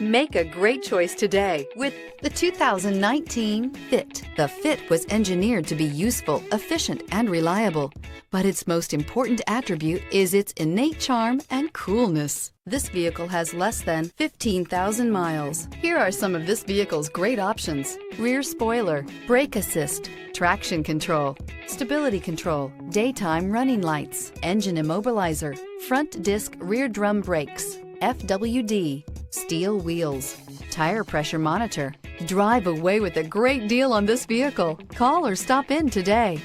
Make a great choice today with the 2019 Fit. The Fit was engineered to be useful, efficient, and reliable, but its most important attribute is its innate charm and coolness. This vehicle has less than 15,000 miles. Here are some of this vehicle's great options: rear spoiler, brake assist, traction control, stability control, daytime running lights, engine immobilizer, front disc rear drum brakes, FWD, steel wheels, tire pressure monitor. Drive away with a great deal on this vehicle. Call or stop in today.